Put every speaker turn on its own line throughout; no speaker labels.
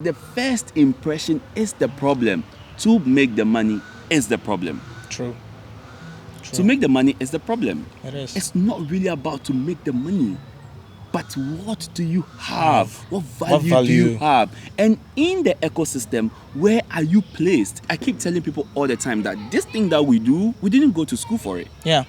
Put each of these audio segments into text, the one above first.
The first impression is the problem. To make the money is the problem.
True.
To make the money is the problem.
It is.
It's not really about to make the money, but what do you have? What value do you have? And in the ecosystem, where are you placed? I keep telling people all the time that this thing that we do, we didn't go to school for it.
Yeah.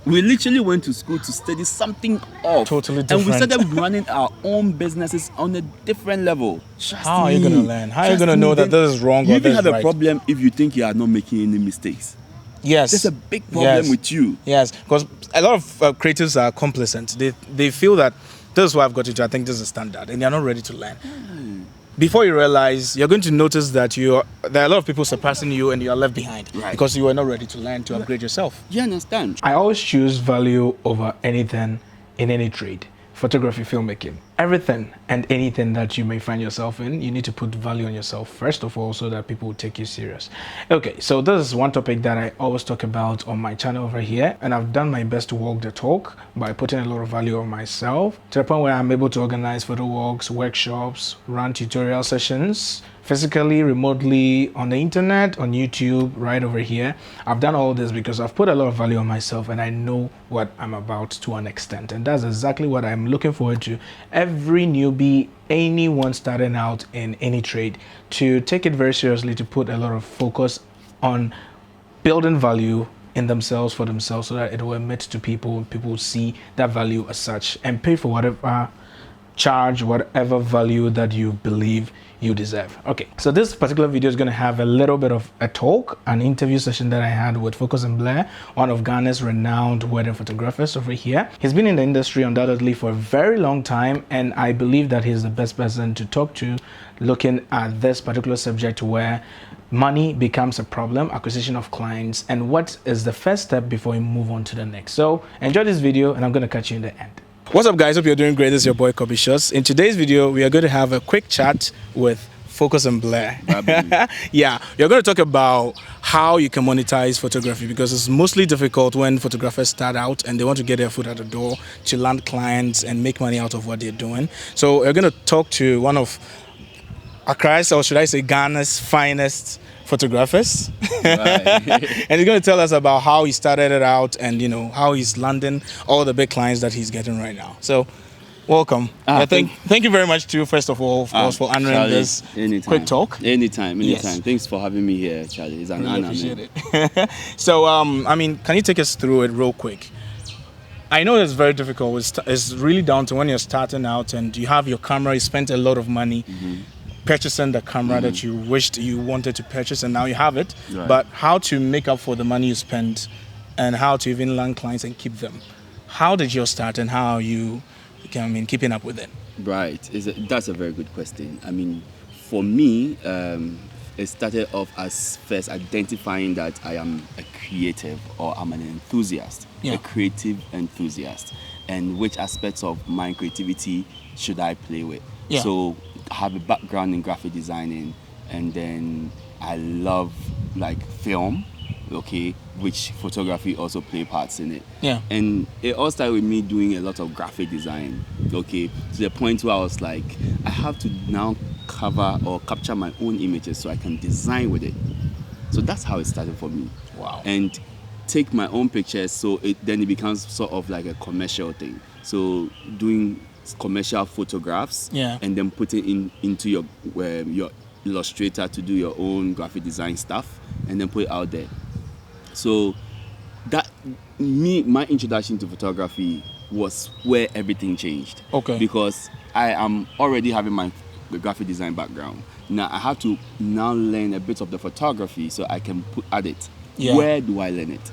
We literally went to school to study something else.
Totally different.
And we started running our own businesses on a different level.
How are you going to learn? How are you going to know that this is wrong or this is right?
You even have a problem if you think you are not making any mistakes.
Yes.
There's a big problem with you.
Yes, because a lot of creators are complacent. They feel that this is what I've got to do. I think this is standard, and they're not ready to learn. Before you realize, you're going to notice that there are a lot of people surpassing you and you are left behind because you are not ready to learn to upgrade yourself.
You understand?
I always choose value over anything in any trade. Photography, filmmaking, everything and anything that you may find yourself in, you need to put value on yourself first of all so that people will take you serious. Okay, so this is one topic that I always talk about on my channel over here, and I've done my best to walk the talk by putting a lot of value on myself to the point where I'm able to organize photo walks, workshops, run tutorial sessions, physically, remotely, on the internet, on YouTube, right over here. I've done all this because I've put a lot of value on myself and I know what I'm about to an extent. And that's exactly what I'm looking forward to. Every newbie, anyone starting out in any trade, to take it very seriously, to put a lot of focus on building value in themselves, for themselves, so that it will emit to people, people will see that value as such and pay for whatever, charge whatever value that you believe you deserve. Okay, so this particular video is going to have a little bit of a talk, an interview session that I had with Focus and Blair, one of Ghana's renowned wedding photographers over here. He's been in the industry undoubtedly for a very long time, and I believe that he's the best person to talk to looking at this particular subject where money becomes a problem, acquisition of clients, and what is the first step before we move on to the next. So enjoy this video and I'm going to catch you in the end. What's up, guys? Hope you're doing great. This is your boy Copy Shots. In today's video, we are going to have a quick chat with Focus and Blair. Yeah, we're going to talk about how you can monetize photography, because it's mostly difficult when photographers start out and they want to get their foot out the door to land clients and make money out of what they're doing. So we're going to talk to one of Accra's, or should I say Ghana's finest photographers. And he's going to tell us about how he started it out and, you know, how he's landing all the big clients that he's getting right now. So welcome. Thank you very much too, first of all, of course, for honoring
Charlie,
this quick talk.
Anytime.
Yes.
Thanks for having me here, Charlie. It's an honor.
Appreciate it. So, I mean, can you take us through it real quick? I know it's very difficult. It's really down to when you're starting out and you have your camera, you spent a lot of money purchasing the camera that you wished you wanted to purchase, and now you have it. But how to make up for the money you spent and how to even land clients and keep them. How did you start and how are you keeping up with it? Right.
That's a very good question. I mean, for me, it started off as first identifying that I am a creative, or I'm an enthusiast, a creative enthusiast, and which aspects of my creativity should I play with. So I have a background in graphic designing, and then I love like film, which photography also play parts in it. And it all started with me doing a lot of graphic design, to the point where I was like, I have to now cover or capture my own images so I can design with it. So that's how it started for me.
Wow.
And take my own pictures, so then it becomes sort of like a commercial thing. So doing commercial photographs and then put it into your Illustrator to do your own graphic design stuff and then put it out there. So that my introduction to photography was where everything changed. Because I am already having my graphic design background. Now I have to now learn a bit of the photography so I can add it. Where do I learn it?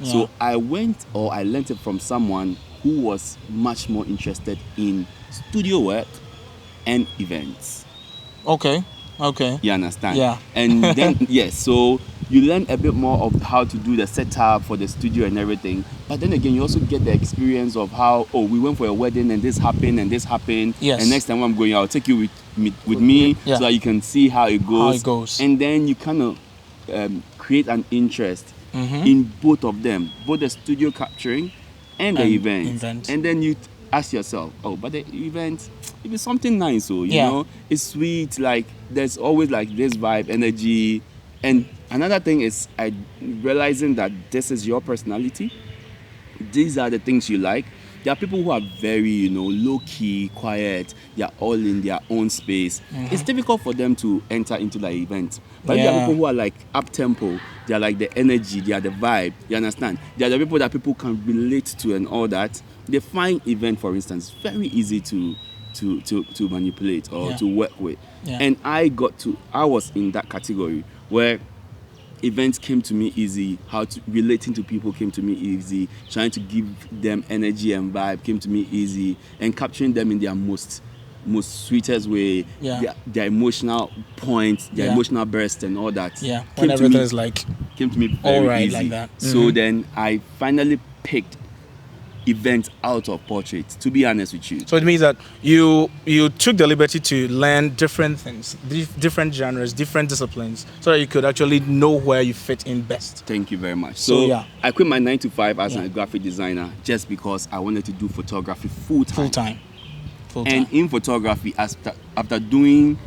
So I learned it from someone who was much more interested in studio work and events. You understand? And then so you learn a bit more of how to do the setup for the studio and everything, but then again you also get the experience of how we went for a wedding and this happened and and next time I'm going, I'll take you with me so that you can see how it goes. And then you kind of create an interest in both of them, both the studio capturing and the event. And then you ask yourself, oh, but the event, if it's something nice, so you know, it's sweet, like there's always like this vibe, energy. And another thing is realizing that this is your personality. These are the things you like. There are people who are very, you know, low-key, quiet. They are all in their own space. It's difficult for them to enter into the event. But there are people who are like up-tempo. They are like the energy. They are the vibe. You understand? They are the people that people can relate to and all that. The fine event, for instance, very easy to manipulate or to work with. And I was in that category where events came to me easy, relating to people came to me easy, trying to give them energy and vibe came to me easy, and capturing them in their most sweetest way, their emotional points, their emotional burst and all that.
Yeah, when everything is like
came to me very easy.
Like that.
So then I finally picked events out of portraits, to be honest with you.
So it means that you took the liberty to learn different things, different genres, different disciplines, so that you could actually know where you fit in best.
Thank you very much. So I quit my 9 to 5 as a graphic designer just because I wanted to do photography full time. And in photography, after doing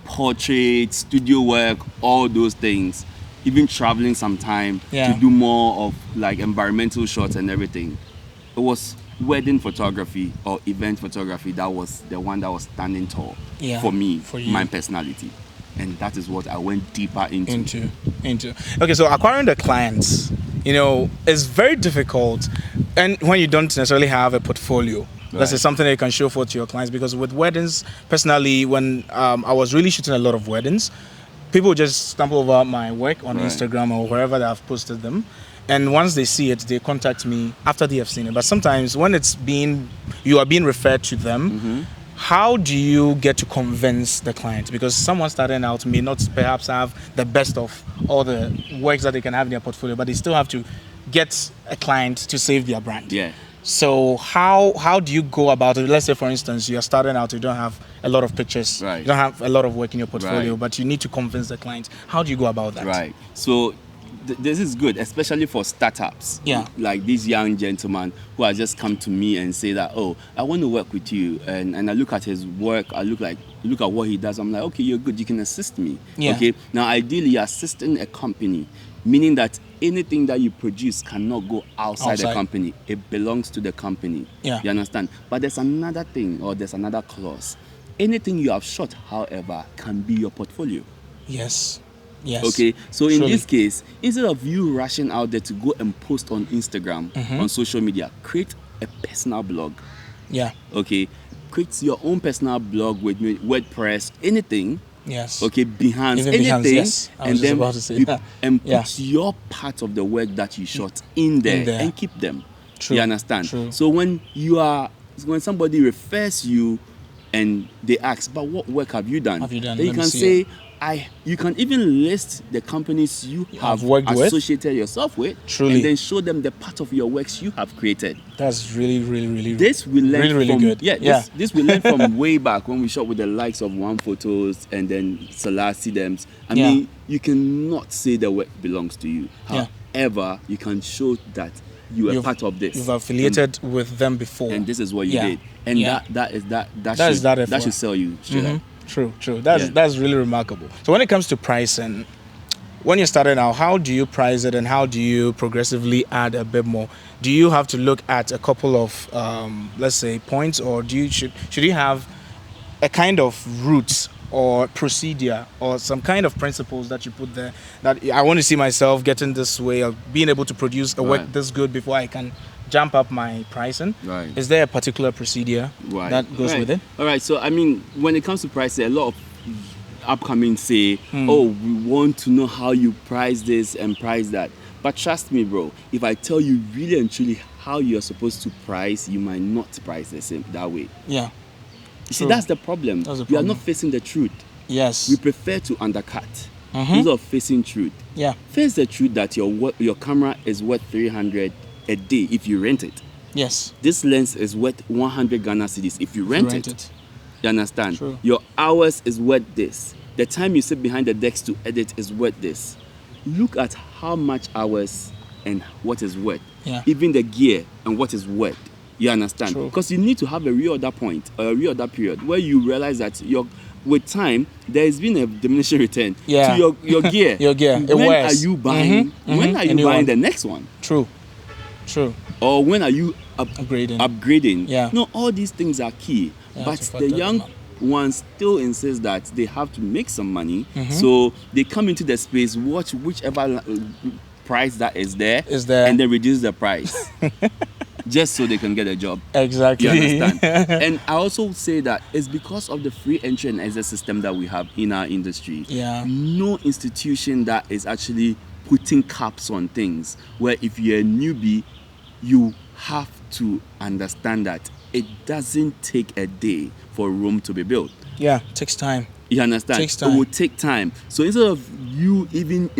portraits, studio work, all those things, even traveling sometime to do more of like environmental shots and everything, it was wedding photography or event photography that was the one that was standing tall for me, for my personality. And that is what I went deeper into.
Okay, so acquiring the clients, you know, is very difficult, and when you don't necessarily have a portfolio. That's something that you can show forth to your clients, because with weddings, personally, when I was really shooting a lot of weddings, people just stumble over my work on Instagram or wherever that I've posted them. And once they see it, they contact me after they have seen it. But sometimes when you are being referred to them, how do you get to convince the client? Because someone starting out may not perhaps have the best of all the works that they can have in their portfolio, but they still have to get a client to save their brand.
Yeah.
So how do you go about it? Let's say, for instance, you are starting out, you don't have a lot of pictures, you don't have a lot of work in your portfolio, but you need to convince the client. How do you go about that?
Right. So this is good, especially for startups. Like these young gentlemen who have just come to me and say that, oh, I want to work with you, and I look at his work, I look at what he does, I'm like, okay, you're good, you can assist me. Okay. Now, ideally, you're assisting a company, meaning that anything that you produce cannot go outside the company. It belongs to the company. You understand? But there's another thing, or there's another clause. Anything you have shot, however, can be your portfolio.
Yes.
Okay, so in this case, instead of you rushing out there to go and post on Instagram, on social media, create a personal blog. Okay, create your own personal blog with WordPress, anything. Okay, Behance, anything, and then put your part of the work that you shot in there and keep them. You understand? So when somebody refers you and they ask, but what work have you done? Then you can say, you can even list the companies you have associated yourself with, and then show them the part of your works you have created.
That's really
this we learned
really good.
This we learned from way back when we shot with the likes of One Photos and then Salah Sidems. I mean, you cannot say the work belongs to you. However, you can show that you are part of this.
You've affiliated with them before,
and this is what you did, and that should sell you straight up.
True. That's really remarkable. So when it comes to pricing, when you're starting out, how do you price it, and how do you progressively add a bit more? Do you have to look at a couple of, let's say, points, or should you have a kind of route or procedure or some kind of principles that you put there, that I want to see myself getting this way, of being able to produce a work this good before I can jump up my pricing? Is there a particular procedure that goes with it?
All right. So I mean, when it comes to pricing, a lot of upcoming say, oh, we want to know how you price this and price that. But trust me, bro, if I tell you really and truly how you're supposed to price, you might not price the same that way. You see, that's the problem. You are not facing the truth. We prefer to undercut instead of facing truth. Face the truth that your camera is worth 300 a day if you rent it. This lens is worth 100 Ghana cedis if you rent it. You understand? Your hours is worth this. The time you sit behind the decks to edit is worth this. Look at how much hours and what is worth. Even the gear and what is worth. You understand? Because you need to have a reorder point, a reorder period, where you realize that with time, there has been a diminishing return to your gear.
Your gear.
When are you buying? When are you buying the next one?
True.
Or when are you upgrading?
Yeah.
No, all these things are key. But the young ones still insist that they have to make some money. So they come into the space, watch whichever price that is there, and then reduce the price. Just so they can get a job.
Exactly.
You understand? And I also say that it's because of the free entry and exit system that we have in our industry.
Yeah.
No institution that is actually putting caps on things, where if you're a newbie, you have to understand that it doesn't take a day for Rome to be built.
Yeah, it takes time.
You understand?
Takes time.
It will take time. So instead of you even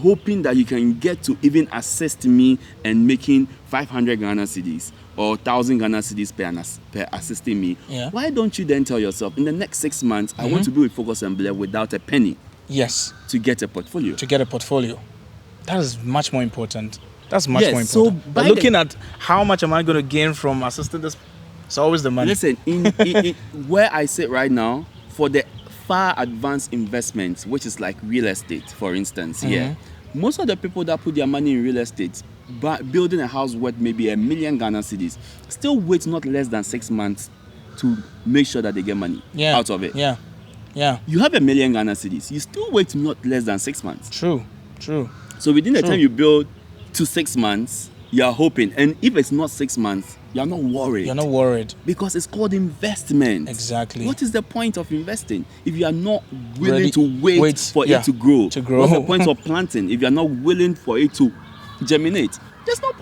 hoping that you can get to even assist me and making 500 Ghana cedis or 1,000 Ghana cedis per assisting me, why don't you then tell yourself, in the next 6 months, I want to be with Focus and Blair without a penny?
Yes.
To get a portfolio.
That is much more important. That's much more important. So but looking at how much am I going to gain from assisting this, it's always the money.
Listen, in where I sit right now, for the far advanced investments, which is like real estate, for instance, most of the people that put their money in real estate, building a house worth maybe 1 million Ghana cedis, still wait not less than 6 months to make sure that they get money out of it.
Yeah.
You have 1 million Ghana cedis, you still wait not less than 6 months.
True.
So within the time you build to 6 months, you are hoping, and if it's not 6 months, you're not worried. Because it's called investment.
Exactly.
What is the point of investing if you are not willing to wait for it to grow? What's the point of planting if you are not willing for it to germinate? There's no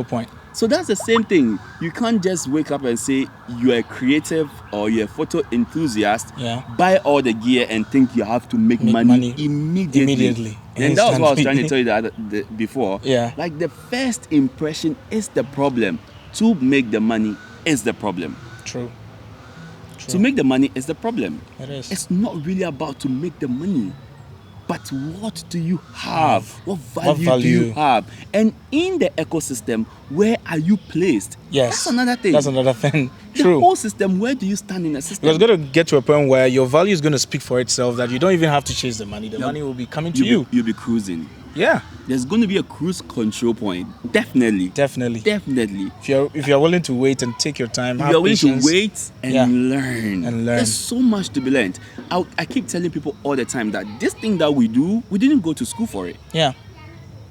point. So that's the same thing. You can't just wake up and say you're a creative or you're a photo enthusiast, buy all the gear and think you have to make money immediately. And that was what I was trying to tell you before. Like, the first impression is the problem. To make the money is the problem.
True.
To make the money is the problem.
It is.
It's not really about to make the money, but what do you have? What value do you have? And in the ecosystem, where are you placed?
Yes.
That's another thing.
True.
The whole system, where do you stand in the system?
It's going to get to a point where your value is going to speak for itself, that you don't even have to chase the money. The money will be coming to you.
You'll be cruising.
Yeah.
There's going to be a cruise control point. Definitely.
If you're willing to wait and take your time,
if you're willing to wait and
learn.
There's so much to be learned. I keep telling people all the time that this thing that we do, we didn't go to school for it.
Yeah.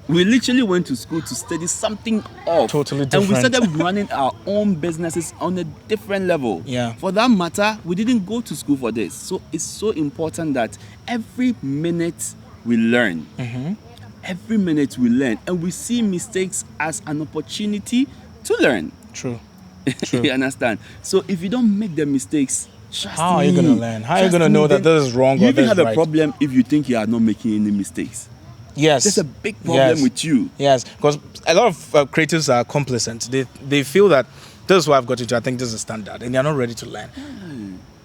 We literally went to school to study something else.
Totally different.
And we started running our own businesses on a different level.
Yeah.
For that matter, we didn't go to school for this. So it's so important that every minute we learn. Every minute we learn, and we see mistakes as an opportunity to learn.
True.
You understand? So if you don't make the mistakes,
how are you going to learn? How are you going to know that this is wrong or this is right?
You even have a problem if you think you are not making any mistakes.
Yes.
There's a big problem with you.
Yes, because a lot of creatives are complacent. They feel that this is what I've got to do. I think this is standard, and they're not ready to learn.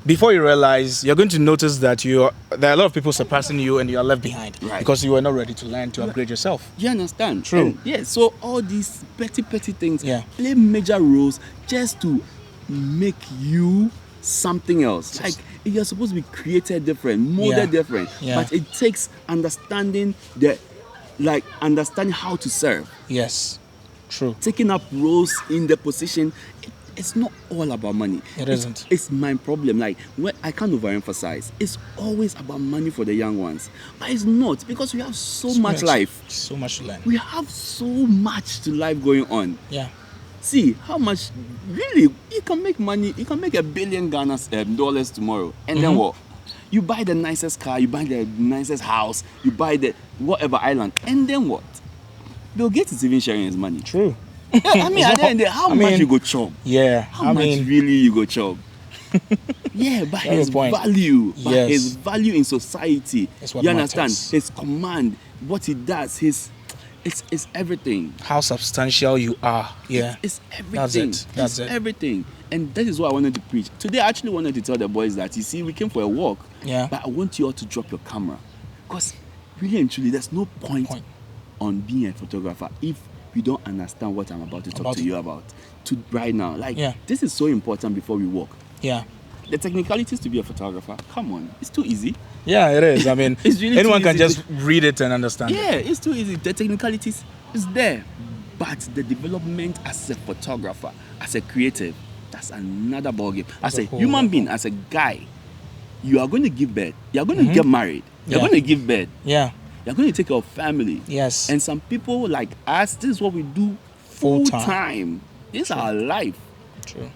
Before you realize, you're going to notice that there are a lot of people surpassing you and you are left behind because you were not ready to learn to upgrade yourself.
You understand?
True.
And so all these petty things play major roles just to make you something else. Like, you're supposed to be created different, molded different, but it takes understanding how to serve.
Yes. True.
Taking up roles in the position. It's not all about money.
It isn't.
It's my problem. Like, when I can't overemphasize, it's always about money for the young ones. But it's not, because we have so much life.
So much to learn.
We have so much to life going on.
Yeah.
See how much really you can make money. You can make $1 billion dollars tomorrow, and then what? You buy the nicest car, you buy the nicest house, you buy the whatever island, and then what? Bill Gates is even sharing his money.
True.
I mean, at the end, how much you go chop?
Yeah.
How much really you go chop? But his value. But his value in society. You understand? His command, what he does, it's everything.
How substantial you are. Yeah.
It's everything. That's everything. And that is what I wanted to preach. Today, I actually wanted to tell the boys that, you see, we came for a walk.
Yeah.
But I want you all to drop your camera. Because really and truly, there's no point on being a photographer if you don't understand what I'm about to talk to you about right now. Like, this is so important before we walk.
Yeah.
The technicalities to be a photographer, come on, it's too easy.
Yeah, it is. I mean,
it's really
anyone can just read it and understand it.
Yeah, it's too easy. The technicalities is there. But the development as a photographer, as a creative, that's another ballgame. As a human being, as a guy, you are going to give birth. You are going to get married. You're going to give birth.
Yeah.
You're going to take care of family.
Yes.
And some people like us, this is what we do full time. This is our life.
True.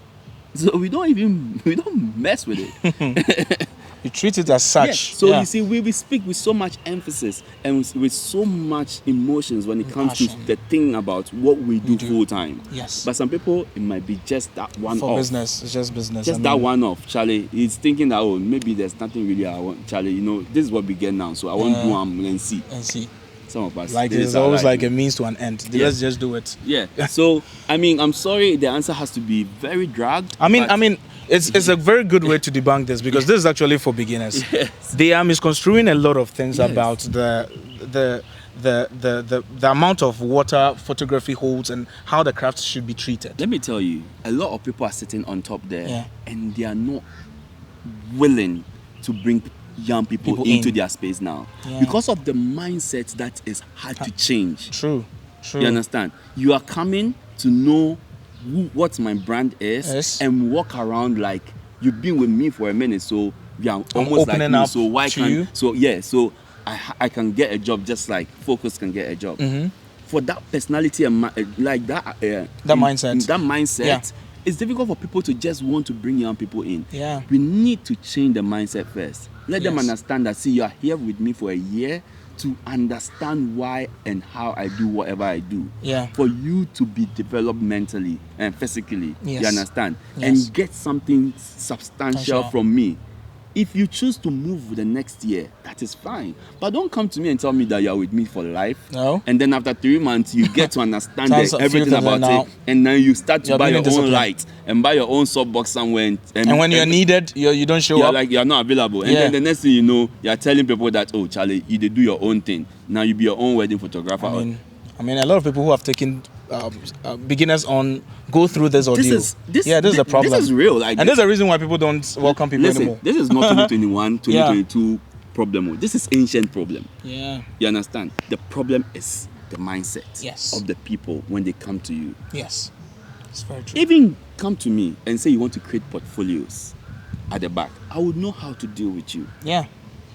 So we don't mess with it.
You treat it as such.
Yes. So you see, we speak with so much emphasis and with so much emotions when it comes to the thing about what we do full time.
Yes.
But some people, it might be just that one off.
For business, it's just business.
Just that one off. Charlie, he's thinking that, oh, maybe there's nothing really I want. Charlie, you know, this is what we get now. So I want to do and see.
And see.
Some of us.
Like it's always like a means to an end. Let's just do it.
Yeah. So, I mean, I'm sorry, the answer has to be very dragged.
I mean, it's a very good way to debunk this, because this is actually for beginners.
Yes.
They are misconstruing a lot of things about the amount of water photography holds and how the craft should be treated.
Let me tell you, a lot of people are sitting on top there and they are not willing to bring young people into their space now because of the mindset that is hard to change.
True.
You understand? You are coming to know what my brand is and walk around like you've been with me for a minute, so you're almost like me. So why can't you? So I can get a job just like Focus can get a job. For that personality and like that mindset, it's difficult for people to just want to bring young people in.
Yeah,
we need to change the mindset first. Let them understand that, see, you are here with me for a year to understand why and how I do whatever I do.
Yeah.
For you to be developed mentally and physically.
Yes.
You understand?
Yes.
And get something substantial from me. If you choose to move the next year, that is fine. But don't come to me and tell me that you are with me for life.
No.
And then after 3 months, you get to understand everything about it. And then you start to buy your own light and buy your own softbox somewhere. And
when you're needed, you don't show up.
Like you're not available. And then the next thing you know, you're telling people that, oh, Charlie, you do your own thing. Now you be your own wedding photographer.
I mean, a lot of people who have taken beginners on go through this ordeal. This is a problem.
This is real. Like,
and there's a reason why people don't welcome people anymore.
This is not 2021, 2022 problem. This is ancient problem.
Yeah.
You understand? The problem is the mindset of the people when they come to you.
Yes. It's very true.
Even come to me and say you want to create portfolios at the back. I would know how to deal with you.
Yeah.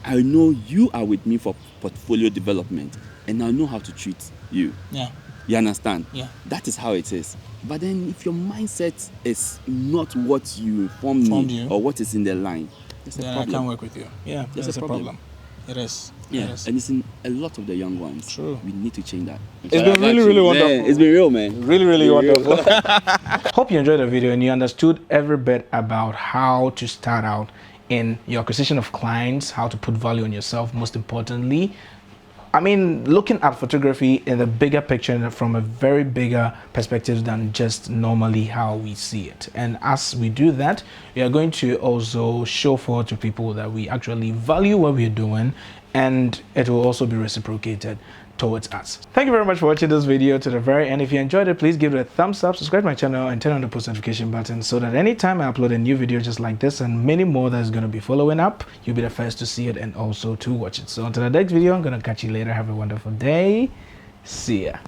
I know you are with me for portfolio development, and I know how to treat you.
Yeah.
You understand?
Yeah.
That is how it is. But then if your mindset is not what you informed me or what is in the line, there's a problem.
I can't work with you. Yeah, there's a problem. It is.
Yeah, and it's in a lot of the young ones.
True.
We need to change that.
It's been really, really wonderful.
Man, it's been real, man.
Really, really wonderful. Hope you enjoyed the video and you understood every bit about how to start out in your acquisition of clients, how to put value on yourself, most importantly. I mean, looking at photography in the bigger picture and from a very bigger perspective than just normally how we see it. And as we do that, we are going to also show forward to people that we actually value what we're doing, and it will also be reciprocated towards us. Thank you very much for watching this video to the very end. If you enjoyed it, please give it a thumbs up, subscribe to my channel, and turn on the post notification button so that anytime I upload a new video just like this and many more that is going to be following up, you'll be the first to see it and also to watch it. So until the next video, I'm going to catch you later. Have a wonderful day. See ya.